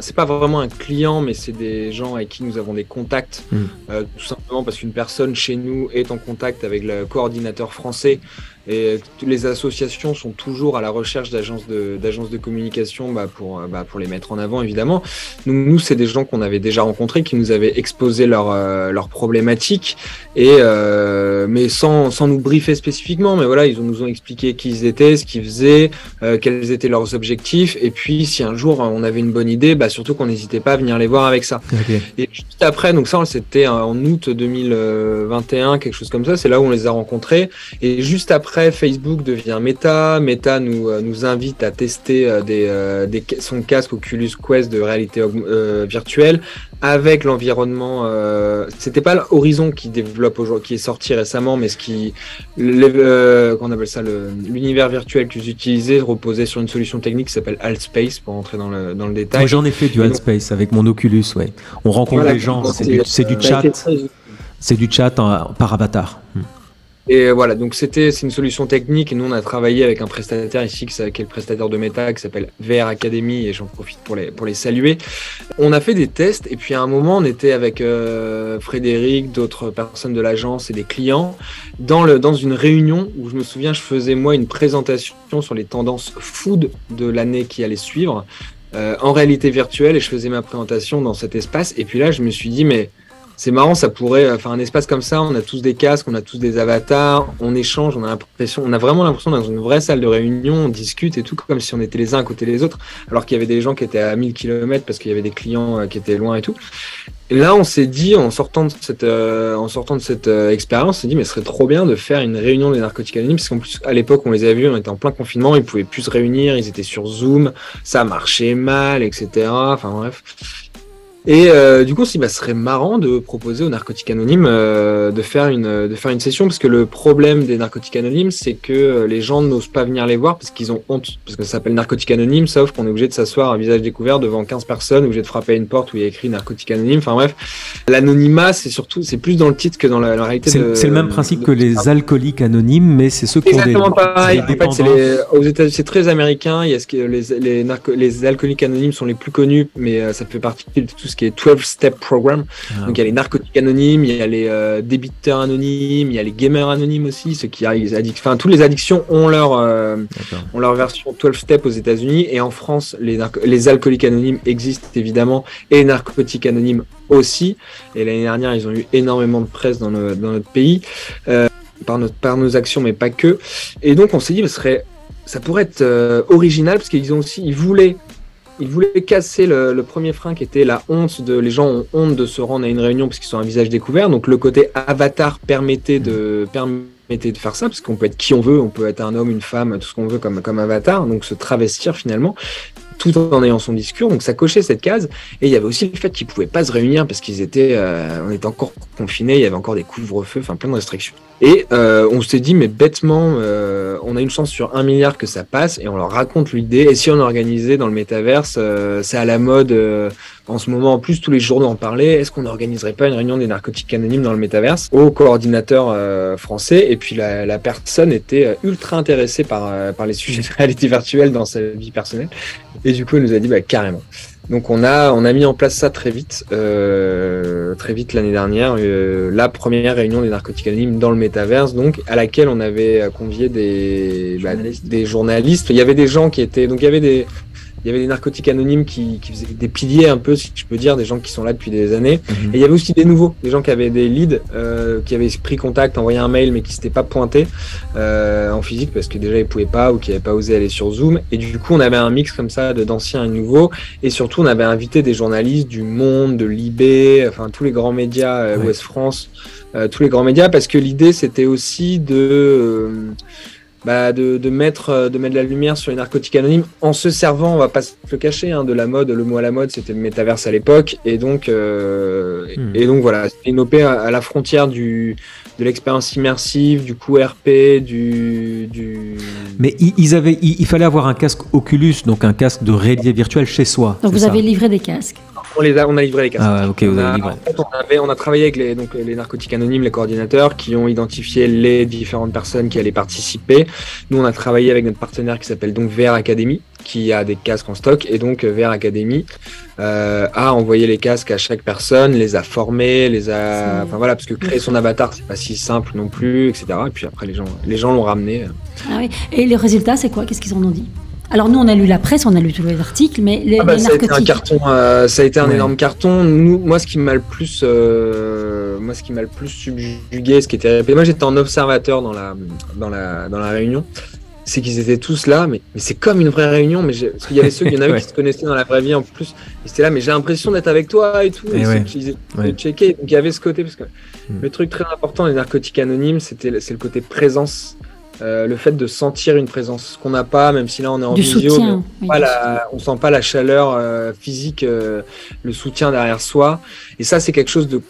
c'est pas vraiment un client, mais c'est des gens avec qui nous avons des contacts, tout simplement parce qu'une personne chez nous est en contact avec le coordinateur français. Et toutes les associations sont toujours à la recherche d'agences de communication pour les mettre en avant, évidemment. Nous c'est des gens qu'on avait déjà rencontrés, qui nous avaient exposé leurs problématiques, mais sans nous briefer spécifiquement. Mais voilà, ils nous ont expliqué qui ils étaient, ce qu'ils faisaient, quels étaient leurs objectifs. Et puis, si un jour on avait une bonne idée, surtout qu'on n'hésitait pas à venir les voir avec ça. Okay. Et juste après, donc ça, c'était en août 2021, quelque chose comme ça. C'est là où on les a rencontrés. Et juste après, Facebook devient Meta. Meta nous invite à tester son casque Oculus Quest de réalité virtuelle avec l'environnement. C'était pas Horizon qui développe aujourd'hui, qui est sorti récemment, mais qu'on appelle ça l'univers virtuel qu'ils utilisaient reposait sur une solution technique qui s'appelle Altspace, pour entrer dans le détail. Moi, j'en ai fait du Altspace avec mon Oculus, ouais. On rencontre des gens, c'est du chat. C'est du chat par avatar. Et voilà, donc c'est une solution technique, et nous on a travaillé avec un prestataire ici qui est le prestataire de Meta, qui s'appelle VR Academy, et j'en profite pour les saluer. On a fait des tests, et puis à un moment on était avec Frédéric, d'autres personnes de l'agence et des clients dans une réunion où je me souviens, je faisais moi une présentation sur les tendances food de l'année qui allait suivre en réalité virtuelle, et je faisais ma présentation dans cet espace. Et puis là je me suis dit, mais c'est marrant, ça pourrait, un espace comme ça, on a tous des casques, on a tous des avatars, on échange, on a vraiment l'impression dans une vraie salle de réunion, on discute et tout, comme si on était les uns à côté des autres, alors qu'il y avait des gens qui étaient à 1000 km parce qu'il y avait des clients qui étaient loin et tout. Et là, on s'est dit, en sortant de cette expérience, on s'est dit, mais ce serait trop bien de faire une réunion des narcotiques anonymes, parce qu'en plus, à l'époque, on les avait vus, on était en plein confinement, ils pouvaient plus se réunir, ils étaient sur Zoom, ça marchait mal, etc. Enfin bref. Et du coup, on s'est dit, ce serait marrant de proposer aux narcotiques anonymes de faire une session, parce que le problème des narcotiques anonymes, c'est que les gens n'osent pas venir les voir parce qu'ils ont honte, parce que ça s'appelle narcotique anonyme, sauf qu'on est obligé de s'asseoir à visage découvert devant 15 personnes, obligé de frapper à une porte où il y a écrit narcotique anonyme. Enfin bref, l'anonymat, c'est plus dans le titre que dans la réalité. C'est le même principe que les alcooliques anonymes, mais c'est ceux qui ont exactement pareil. En fait, aux États-Unis, c'est très américain. Il y a les alcooliques anonymes sont les plus connus, mais ça fait partie de tout ce qui est 12-step program. Donc il y a les narcotiques anonymes, il y a les débiteurs anonymes, il y a les gamers anonymes aussi, ceux qui arrivent, toutes les addictions ont leur version 12-step aux États-Unis, et en France les alcooliques anonymes existent évidemment, et les narcotiques anonymes aussi. Et l'année dernière, ils ont eu énormément de presse dans notre pays par nos actions, mais pas que. Et donc on s'est dit, ça pourrait être original, parce qu'ils voulaient casser le premier frein qui était la honte. Les gens ont honte de se rendre à une réunion parce qu'ils sont un visage découvert. Donc le côté avatar permettait de faire ça, parce qu'on peut être qui on veut, on peut être un homme, une femme, tout ce qu'on veut comme avatar, donc se travestir finalement, tout en ayant son discours. Donc ça cochait cette case. Et il y avait aussi le fait qu'ils pouvaient pas se réunir parce qu'ils étaient, on était encore confinés, il y avait encore des couvre-feux, enfin plein de restrictions. Et on s'est dit, mais bêtement, on a une chance sur 1 milliard que ça passe, et on leur raconte l'idée. Et si on organisait dans le métaverse, c'est à la mode en ce moment, en plus tous les journaux en parlaient, est-ce qu'on n'organiserait pas une réunion des narcotiques anonymes dans le métaverse au coordinateur français. Et puis la personne était ultra intéressée par les sujets de réalité virtuelle dans sa vie personnelle. Et du coup, elle nous a dit carrément. Donc on a mis en place ça très vite l'année dernière, la première réunion des narcotiques anonymes dans le métaverse, donc à laquelle on avait convié des journalistes. Il y avait des gens qui étaient, donc il y avait des narcotiques anonymes qui faisaient des piliers un peu, si je peux dire, des gens qui sont là depuis des années. Et il y avait aussi des nouveaux, des gens qui avaient des leads, qui avaient pris contact, envoyé un mail, mais qui s'étaient pas pointés en physique parce que déjà ils pouvaient pas ou qui n'avaient pas osé aller sur Zoom. Et du coup, on avait un mix comme ça d'anciens et nouveaux. Et surtout, on avait invité des journalistes du Monde, de Libé, enfin tous les grands médias, Ouest France, tous les grands médias, parce que l'idée c'était aussi de mettre de la lumière sur les narcotiques anonymes en se servant, on va pas se le cacher, de la mode. Le mot à la mode, c'était le métaverse à l'époque, et donc voilà, c'était une OP à la frontière de l'expérience immersive, du QRP, Mais il fallait avoir un casque Oculus, donc un casque de réalité virtuelle chez soi. Donc vous avez livré des casques. On a livré les casques. Ah, ok, vous avez livré. On a travaillé avec les narcotiques anonymes, les coordinateurs, qui ont identifié les différentes personnes qui allaient participer. Nous, on a travaillé avec notre partenaire qui s'appelle donc VR Academy, qui a des casques en stock, et donc VR Academy a envoyé les casques à chaque personne, les a formés, enfin voilà, parce que créer son avatar, c'est pas si simple non plus, etc. Et puis après, les gens l'ont ramené. Ah oui. Et les résultats, c'est quoi? Qu'est-ce qu'ils en ont dit? Alors nous, on a lu la presse, on a lu tous les articles, mais les narcotiques... Ça a été un carton, ça a été un énorme carton. Moi, ce qui m'a le plus subjugué, ce qui était répété, moi j'étais en observateur dans la réunion, c'est qu'ils étaient tous là, mais c'est comme une vraie réunion, parce qu'il y avait il y en avait qui se connaissaient dans la vraie vie en plus, ils étaient là, mais j'ai l'impression d'être avec toi et tout, et ils étaient checkés, donc il y avait ce côté, parce que le truc très important des narcotiques anonymes, c'est le côté présence. Le fait de sentir une présence qu'on n'a pas, même si là on est en visio, on sent pas la chaleur physique, le soutien derrière soi. Et ça, c'est quelque chose de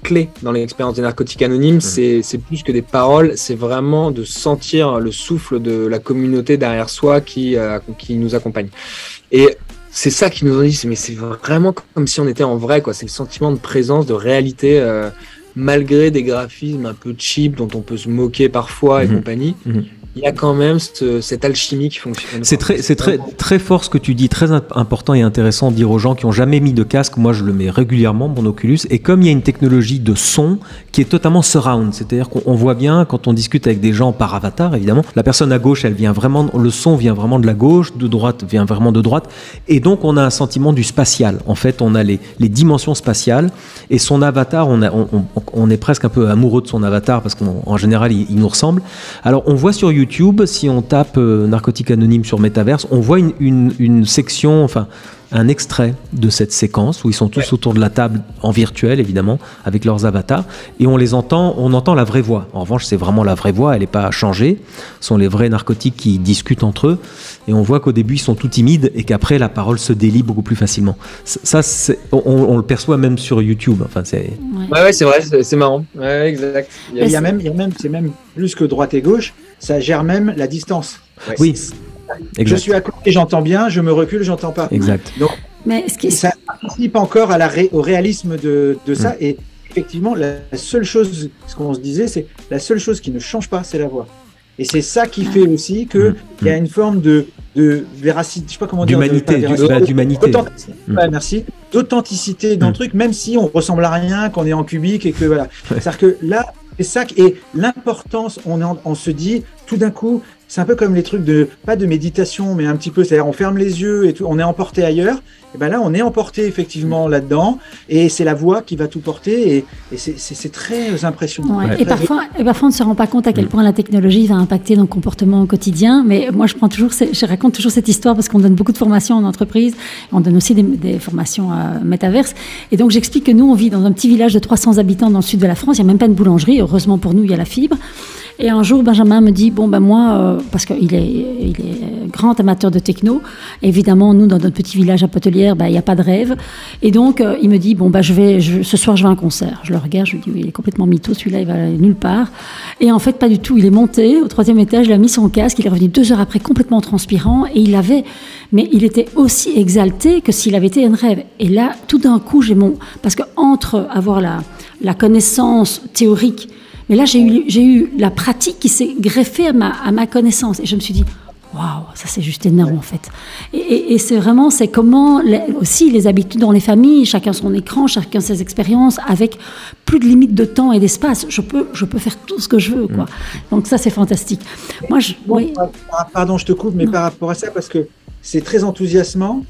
clé dans l'expérience des narcotiques anonymes. C'est plus que des paroles, c'est vraiment de sentir le souffle de la communauté derrière soi qui nous accompagne. Et c'est ça qu'ils nous ont dit, mais c'est vraiment comme si on était en vrai, quoi. C'est le sentiment de présence, de réalité. Malgré des graphismes un peu cheap dont on peut se moquer parfois et compagnie, il y a quand même cette alchimie qui fonctionne. C'est très fort ce que tu dis, très important et intéressant de dire aux gens qui n'ont jamais mis de casque. Moi, je le mets régulièrement, mon Oculus, et comme il y a une technologie de son qui est totalement surround, c'est-à-dire qu'on voit bien quand on discute avec des gens par avatar, évidemment, la personne à gauche, le son vient vraiment de la gauche, de droite vient vraiment de droite, et donc on a un sentiment du spatial. En fait, on a les dimensions spatiales, et son avatar, on est presque un peu amoureux de son avatar parce qu'en général, il nous ressemble. Alors, on voit sur YouTube, si on tape narcotiques anonymes sur Metaverse, on voit une section, enfin un extrait de cette séquence où ils sont tous autour de la table en virtuel évidemment avec leurs avatars et on entend la vraie voix. En revanche, c'est vraiment la vraie voix, elle n'est pas changée. Ce sont les vrais narcotiques qui discutent entre eux et on voit qu'au début ils sont tout timides et qu'après la parole se délie beaucoup plus facilement. Ça, on le perçoit même sur YouTube. Enfin, c'est vrai, c'est marrant. Ouais, exact. C'est même plus que droite et gauche. Ça gère même la distance. Oui. Exact. Je suis à côté, j'entends bien, je me recule, j'entends pas. Exact. Donc, ça participe encore au réalisme de ça. Et effectivement, la seule chose, ce qu'on se disait, c'est la seule chose qui ne change pas, c'est la voix. Et c'est ça qui fait aussi qu'il y a une forme de véracité, je sais pas comment dire, d'humanité. Merci. D'authenticité dans le truc, même si on ressemble à rien, qu'on est en cubique et que voilà. C'est-à-dire que là, c'est ça et l'importance, on se dit tout d'un coup, c'est un peu comme les trucs pas de méditation, mais un petit peu, c'est-à-dire on ferme les yeux et tout, on est emporté ailleurs et ben là, on est emporté effectivement là-dedans, et c'est la voix qui va tout porter, et c'est très impressionnant. Ouais. Et parfois, on ne se rend pas compte à quel point la technologie va impacter nos comportements au quotidien. Mais moi, je raconte toujours cette histoire parce qu'on donne beaucoup de formations en entreprise, on donne aussi des formations métaverses. Et donc, j'explique que nous, on vit dans un petit village de 300 habitants dans le sud de la France. Il n'y a même pas de boulangerie. Heureusement pour nous, il y a la fibre. Et un jour, Benjamin me dit, moi, parce qu'il est grand amateur de techno, évidemment, nous, dans notre petit village à Potelière, il n'y a pas de rêve. Et donc, il me dit, ce soir, je vais à un concert. Je le regarde, je me dis, oui, il est complètement mytho, celui-là, il va aller nulle part. Et en fait, pas du tout. Il est monté au 3e étage, il a mis son casque, il est revenu 2 heures après complètement transpirant, et mais il était aussi exalté que s'il avait été un rêve. Et là, tout d'un coup, parce que entre avoir la connaissance théorique, mais là, j'ai eu la pratique qui s'est greffée à ma connaissance. Et je me suis dit, waouh, ça c'est juste énorme en fait. Et c'est comment aussi les habitudes dans les familles, chacun son écran, chacun ses expériences, avec plus de limites de temps et d'espace. Je peux faire tout ce que je veux, quoi. Donc ça, c'est fantastique. Oui. Pardon, je te coupe, mais par rapport à ça, parce que c'est très enthousiasmant.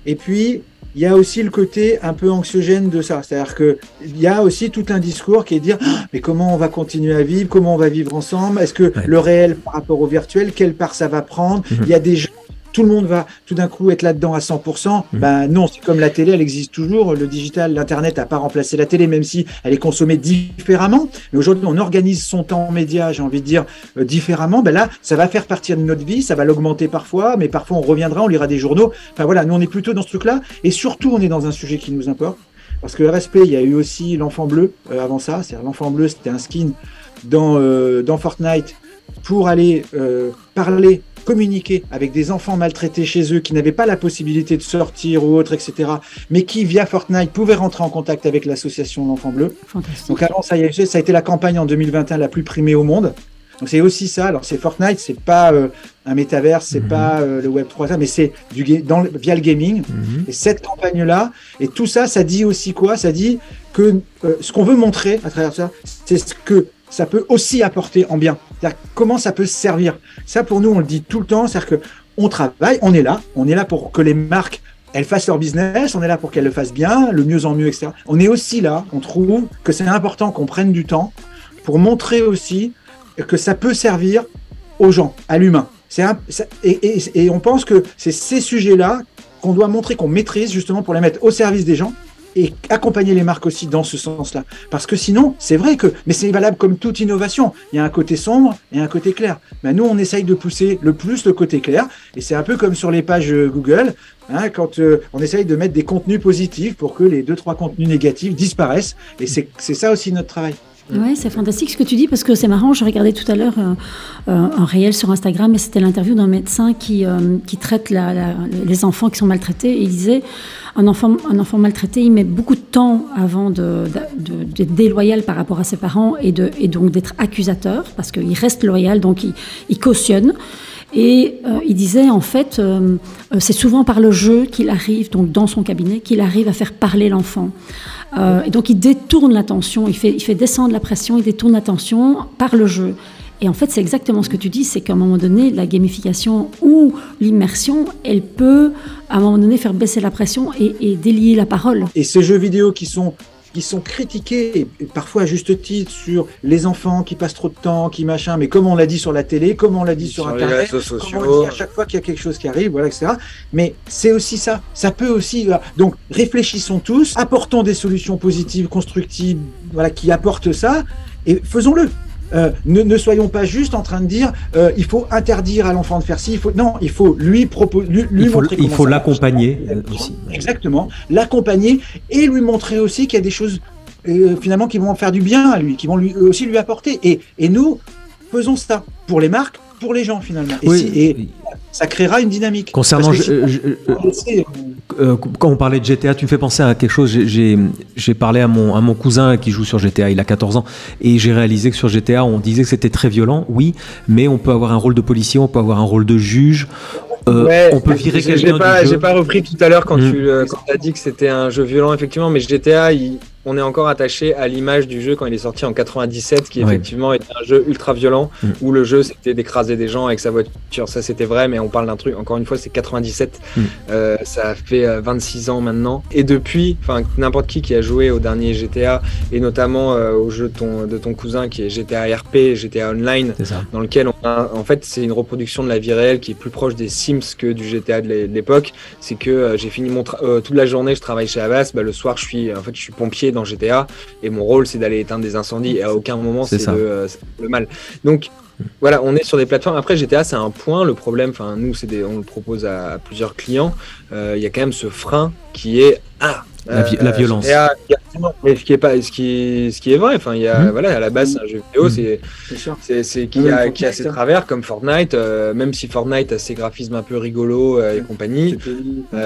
Et puis, il y a aussi le côté un peu anxiogène de ça. C'est-à-dire qu'il y a aussi tout un discours qui est de dire mais comment on va continuer à vivre, comment on va vivre ensemble, est-ce que le réel par rapport au virtuel, quelle part ça va prendre? Il y a des gens, tout le monde va tout d'un coup être là-dedans à 100%. Ben non, c'est comme la télé, elle existe toujours. Le digital, l'Internet n'a pas remplacé la télé, même si elle est consommée différemment. Mais aujourd'hui, on organise son temps média, j'ai envie de dire, différemment. Ben là, ça va faire partie de notre vie, ça va l'augmenter parfois, mais parfois on reviendra, on lira des journaux. Enfin voilà, nous on est plutôt dans ce truc-là. Et surtout, on est dans un sujet qui nous importe. Parce que Havas Play, il y a eu aussi l'enfant bleu avant ça. C'est-à-dire l'enfant bleu, c'était un skin dans Fortnite pour aller communiquer avec des enfants maltraités chez eux qui n'avaient pas la possibilité de sortir ou autre, etc., mais qui, via Fortnite, pouvaient rentrer en contact avec l'association L'Enfant Bleu. Fantastique. Donc avant, ça a été la campagne en 2021 la plus primée au monde. Donc c'est aussi ça. Alors c'est Fortnite, c'est pas un métaverse, c'est pas le Web 3, mais c'est via le gaming. Et cette campagne-là, et tout ça, ça dit aussi quoi? Ça dit que ce qu'on veut montrer à travers ça, c'est ce que ça peut aussi apporter en bien. C'est-à-dire comment ça peut se servir. Ça, pour nous, on le dit tout le temps, c'est-à-dire qu'on travaille, on est là pour que les marques, elles fassent leur business, on est là pour qu'elles le fassent bien, le mieux en mieux, etc. On est aussi là, on trouve que c'est important qu'on prenne du temps pour montrer aussi que ça peut servir aux gens, à l'humain. Et on pense que c'est ces sujets-là qu'on doit montrer, qu'on maîtrise justement pour les mettre au service des gens et accompagner les marques aussi dans ce sens-là. Parce que sinon, c'est vrai mais c'est valable comme toute innovation. Il y a un côté sombre et un côté clair. Ben, nous, on essaye de pousser le côté clair. Et c'est un peu comme sur les pages Google, quand on essaye de mettre des contenus positifs pour que les 2-3 contenus négatifs disparaissent. Et c'est ça aussi notre travail. Oui, c'est fantastique ce que tu dis parce que c'est marrant. Je regardais tout à l'heure un réel sur Instagram et c'était l'interview d'un médecin qui traite les enfants qui sont maltraités. Et il disait un enfant maltraité, il met beaucoup de temps avant d'être déloyal par rapport à ses parents et donc d'être accusateur parce qu'il reste loyal, donc il cautionne. Et il disait, en fait, c'est souvent par le jeu qu'il arrive, donc dans son cabinet, qu'il arrive à faire parler l'enfant. Et donc, il détourne l'attention, il fait descendre la pression, il détourne l'attention par le jeu. Et en fait, c'est exactement ce que tu dis, c'est qu'à un moment donné, la gamification ou l'immersion, elle peut, à un moment donné, faire baisser la pression et délier la parole. Et ces jeux vidéo qui sont critiqués, et parfois à juste titre, sur les enfants qui passent trop de temps, qui machin, mais comme on l'a dit sur la télé, comme on l'a dit sur Internet, les réseaux sociaux, comme on le dit à chaque fois qu'il y a quelque chose qui arrive, voilà, etc. Mais c'est aussi ça. Ça peut aussi... Donc, réfléchissons tous, apportons des solutions positives, constructives, voilà, qui apportent ça, et faisons-le. Ne soyons pas juste en train de dire il faut interdire à l'enfant de faire ci, il faut lui proposer, il faut l'accompagner aussi. Exactement, l'accompagner et lui montrer aussi qu'il y a des choses finalement qui vont faire du bien à lui, qui vont aussi lui apporter. Et nous faisons ça pour les marques, pour les gens finalement. Et ça créera une dynamique. Concernant, quand on parlait de GTA, tu me fais penser à quelque chose. J'ai parlé à mon cousin qui joue sur GTA, il a 14 ans, et j'ai réalisé que sur GTA, on disait que c'était très violent, oui, mais on peut avoir un rôle de policier, on peut avoir un rôle de juge. On peut virer quelqu'un du jeu. J'ai pas repris tout à l'heure quand tu as dit que c'était un jeu violent, effectivement, mais GTA, on est encore attaché à l'image du jeu quand il est sorti en 97, qui effectivement était un jeu ultra violent, où le jeu c'était d'écraser des gens avec sa voiture. Ça c'était vrai, mais on parle d'un truc, encore une fois, c'est 97. Ça fait 26 ans maintenant. Et depuis, n'importe qui a joué au dernier GTA, et notamment au jeu de ton cousin qui est GTA RP, GTA Online, dans lequel en fait, c'est une reproduction de la vie réelle qui est plus proche des Sims que du GTA de l'époque. C'est que j'ai fini toute la journée, je travaille chez Havas, le soir je suis pompier dans GTA et mon rôle c'est d'aller éteindre des incendies et à aucun moment c'est le mal. Donc voilà, on est sur des plateformes. Après GTA c'est un point, le problème, nous on le propose à plusieurs clients, il y a quand même ce frein qui est la violence. Mais ce qui est vrai, à la base c'est un jeu vidéo, qui a ses travers comme Fortnite, même si Fortnite a ses graphismes un peu rigolos et compagnie,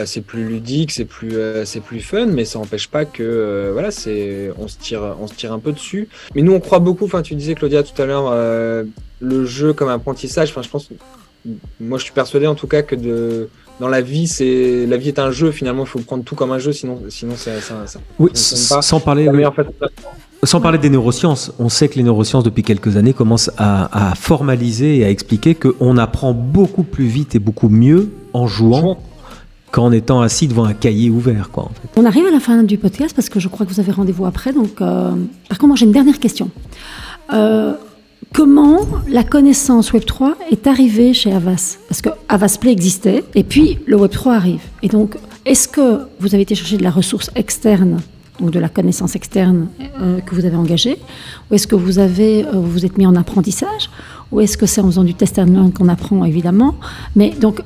c'est plus ludique, c'est plus fun, mais ça n'empêche pas que on se tire un peu dessus. Mais nous on croit beaucoup, tu disais Claudia tout à l'heure, le jeu comme apprentissage, je pense, moi je suis persuadé en tout cas que dans la vie est un jeu, finalement il faut prendre tout comme un jeu, sinon ça oui, sans parler des neurosciences. On sait que les neurosciences depuis quelques années commencent à formaliser et à expliquer qu'on apprend beaucoup plus vite et beaucoup mieux en jouant qu'en étant assis devant un cahier ouvert, en fait. On arrive à la fin du podcast parce que je crois que vous avez rendez-vous après, donc par contre moi j'ai une dernière question. Comment la connaissance Web3 est arrivée chez Havas? Parce que Havas Play existait, et puis le Web3 arrive. Et donc, est-ce que vous avez été chercher de la ressource externe, donc de la connaissance externe que vous avez engagée, ou est-ce que vous vous êtes mis en apprentissage, ou est-ce que c'est en faisant du test and learn qu'on apprend, évidemment? Mais donc,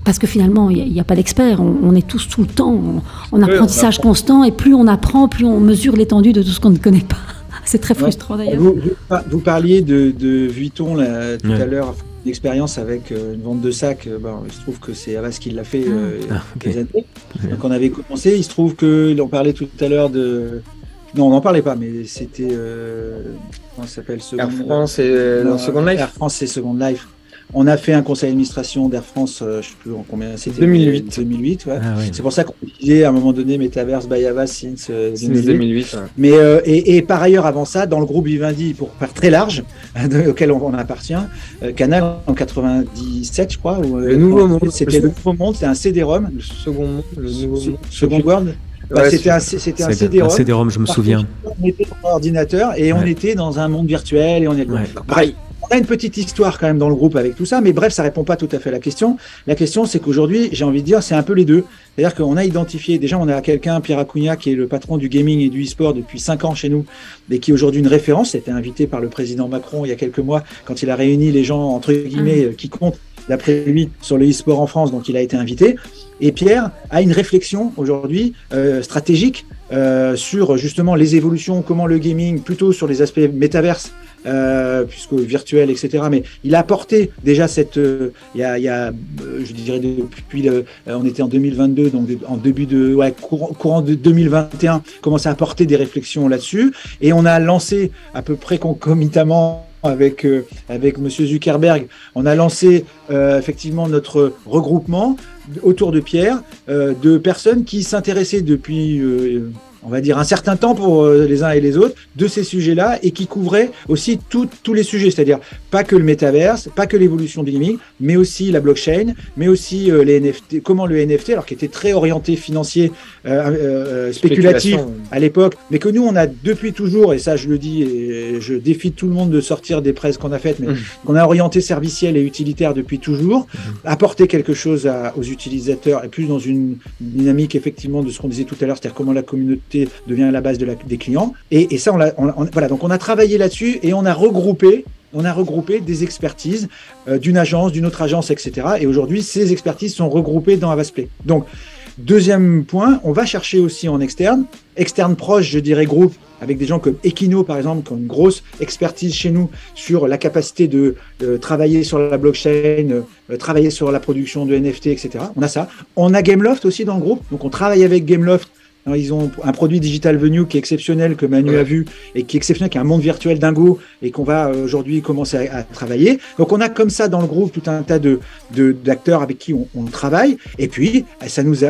parce que finalement, il n'y a pas d'experts, on est tous tout le temps en apprentissage constant, et plus on apprend, plus on mesure l'étendue de tout ce qu'on ne connaît pas. C'est très frustrant d'ailleurs. Vous parliez de Vuitton tout à l'heure, une expérience avec une vente de sacs. Il se trouve que c'est Havas qui l'a fait des années. Donc on avait commencé. Il se trouve qu'on parlait tout à l'heure de. Non, on n'en parlait pas, mais c'était. Comment ça s'appelle, Air France et Second Life. Air France et Second Life. On a fait un conseil d'administration d'Air France, je ne sais plus en combien c'était. 2008, ouais. C'est pour ça qu'on disait à un moment donné Metaverse by Havas since 2008. Mais, et par ailleurs, avant ça, dans le groupe Vivendi, pour faire très large, auquel on appartient, Canal en 97, je crois. Le Nouveau Monde. C'était le Nouveau Monde, c'était un CD-ROM. Le Second Monde. Le Nouveau Monde. Second World. C'était un CD-ROM. Un CD-ROM, je me souviens. On était dans l'ordinateur et on était dans un monde virtuel. Et on est pareil. On a une petite histoire quand même dans le groupe avec tout ça, mais bref, ça répond pas tout à fait à la question. La question, c'est qu'aujourd'hui, j'ai envie de dire, c'est un peu les deux. C'est-à-dire qu'on a identifié, déjà, on a quelqu'un, Pierre Acuna, qui est le patron du gaming et du e-sport depuis 5 ans chez nous, mais qui est aujourd'hui une référence. Il a été invité par le président Macron il y a quelques mois, quand il a réuni les gens, entre guillemets, qui comptent, d'après lui, sur le e-sport en France, donc il a été invité. Et Pierre a une réflexion aujourd'hui stratégique sur justement les évolutions, comment le gaming, plutôt sur les aspects métaverses, puisque virtuel, etc. Mais il a apporté déjà cette, je dirais depuis, on était en 2022, donc en début de, courant de 2021, commencé à apporter des réflexions là-dessus. Et on a lancé à peu près concomitamment avec Monsieur Zuckerberg, on a lancé effectivement notre regroupement autour de Pierre, de personnes qui s'intéressaient depuis on va dire un certain temps pour les uns et les autres de ces sujets-là et qui couvraient aussi tous les sujets, c'est-à-dire pas que le métaverse, pas que l'évolution du gaming, mais aussi la blockchain, mais aussi les NFT, comment le NFT, alors qui était très orienté financier, spéculatif à l'époque, mais que nous on a depuis toujours, et ça je le dis et je défie tout le monde de sortir des presses qu'on a faites, mais qu'on a orienté serviciel et utilitaire depuis toujours, apporter quelque chose aux utilisateurs et plus dans une dynamique effectivement de ce qu'on disait tout à l'heure, c'est-à-dire comment la communauté devient la base des clients. Et ça, voilà, donc on a travaillé là-dessus et on a regroupé des expertises d'une agence, d'une autre agence, etc. Et aujourd'hui, ces expertises sont regroupées dans Havas Play. Donc, deuxième point, on va chercher aussi en externe proche, je dirais groupe, avec des gens comme Equino, par exemple, qui ont une grosse expertise chez nous sur la capacité de travailler sur la blockchain, travailler sur la production de NFT, etc. On a ça. On a Gameloft aussi dans le groupe. Donc, on travaille avec Gameloft Alors, ils ont un produit Digital Venue qui est exceptionnel, que Manu a vu, et qui est exceptionnel, qui est un monde virtuel dingo, et qu'on va aujourd'hui commencer à travailler. Donc, on a comme ça dans le groupe tout un tas d'acteurs avec qui on travaille. Et puis, ça nous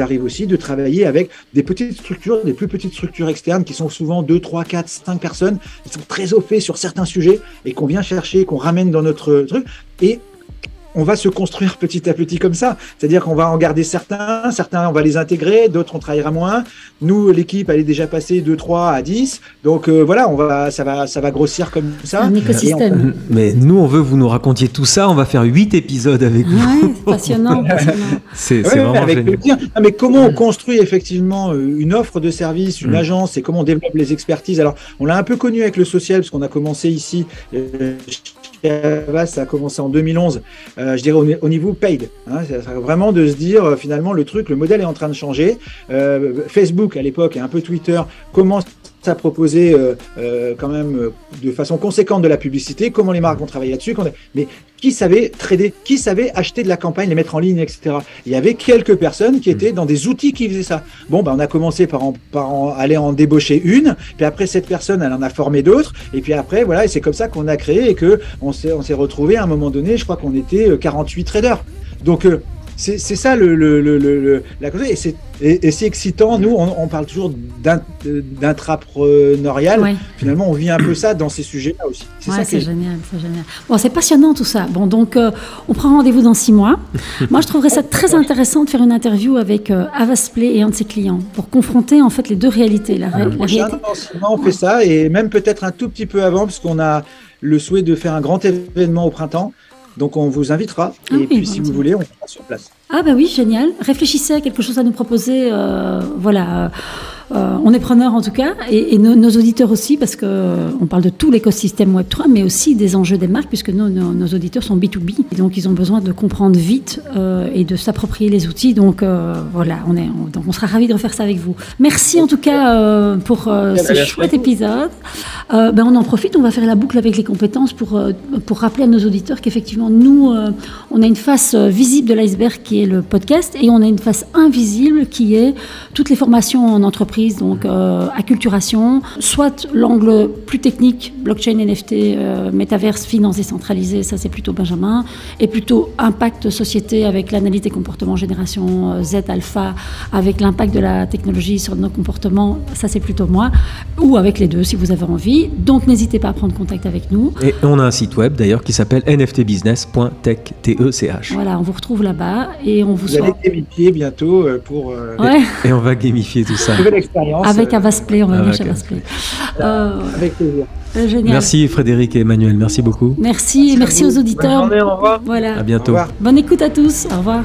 arrive aussi de travailler avec des petites structures, des plus petites structures externes qui sont souvent 2, 3, 4, 5 personnes, qui sont très au fait sur certains sujets et qu'on vient chercher, qu'on ramène dans notre truc. Et on va se construire petit à petit comme ça. C'est-à-dire qu'on va en garder certains on va les intégrer, d'autres on travaillera moins. Nous, l'équipe, elle est déjà passée de 3 à 10. Donc voilà, ça va grossir comme ça. Un écosystème. Mais nous, on veut que vous nous racontiez tout ça. On va faire 8 épisodes avec vous. Ouais, c'est passionnant. C'est vraiment génial. Mais comment on construit effectivement une offre de service, une agence, et comment on développe les expertises. Alors, on l'a un peu connu avec le social, parce qu'on a commencé ici. Ça a commencé en 2011, je dirais au niveau paid. C'est vraiment de se dire, finalement, le modèle est en train de changer. Facebook, à l'époque, et un peu Twitter, commence à proposer quand même de façon conséquente de la publicité, comment les marques vont travailler là-dessus. Mais qui savait trader, qui savait acheter de la campagne, les mettre en ligne, etc. Il y avait quelques personnes qui étaient dans des outils qui faisaient ça. Bon, on a commencé par aller en débaucher une, puis après cette personne, elle en a formé d'autres, et puis après, voilà, et c'est comme ça qu'on a créé et qu'on s'est retrouvé à un moment donné, je crois qu'on était 48 traders. Donc, c'est ça la cause, et c'est excitant. Nous, on parle toujours d'intrapreneurial. Ouais. Finalement, on vit un peu ça dans ces sujets-là aussi. C'est génial, c'est génial. Bon, c'est passionnant tout ça. Bon, donc, on prend rendez-vous dans 6 mois. Moi, je trouverais ça très intéressant de faire une interview avec Havas Play et un de ses clients pour confronter en fait les deux réalités. La réalité. On fait ça, et même peut-être un tout petit peu avant, parce qu'on a le souhait de faire un grand événement au printemps. Donc, on vous invitera. Et puis, si vous voulez, on sera sur place. Ah, bah oui, génial. Réfléchissez à quelque chose à nous proposer. Voilà. On est preneurs en tout cas, et nos auditeurs aussi, parce qu'on parle de tout l'écosystème Web3, mais aussi des enjeux des marques, puisque nos auditeurs sont B2B, et donc ils ont besoin de comprendre vite et de s'approprier les outils. Donc voilà, on sera ravis de refaire ça avec vous. Merci en tout cas pour ce chouette épisode. On en profite, on va faire la boucle avec les compétences pour rappeler à nos auditeurs qu'effectivement, nous, on a une face visible de l'iceberg qui est le podcast, et on a une face invisible qui est toutes les formations en entreprise, donc acculturation, soit l'angle plus technique, blockchain, NFT, métaverse, finance décentralisée, ça c'est plutôt Benjamin, et plutôt impact société avec l'analyse des comportements génération Z, alpha, avec l'impact de la technologie sur nos comportements, ça c'est plutôt moi, ou avec les deux si vous avez envie. Donc n'hésitez pas à prendre contact avec nous. Et on a un site web d'ailleurs qui s'appelle nftbusiness.tech, TECH. Voilà, on vous retrouve là-bas et on vous allez gamifier bientôt pour... Et on va gamifier tout ça. Avec Havas Play, on va venir chez Havas Play. Avec plaisir. Génial. Merci Frédéric et Emmanuel, merci beaucoup. Merci aux auditeurs. Bonne journée, au revoir. Voilà. À bientôt. Bonne écoute à tous, au revoir.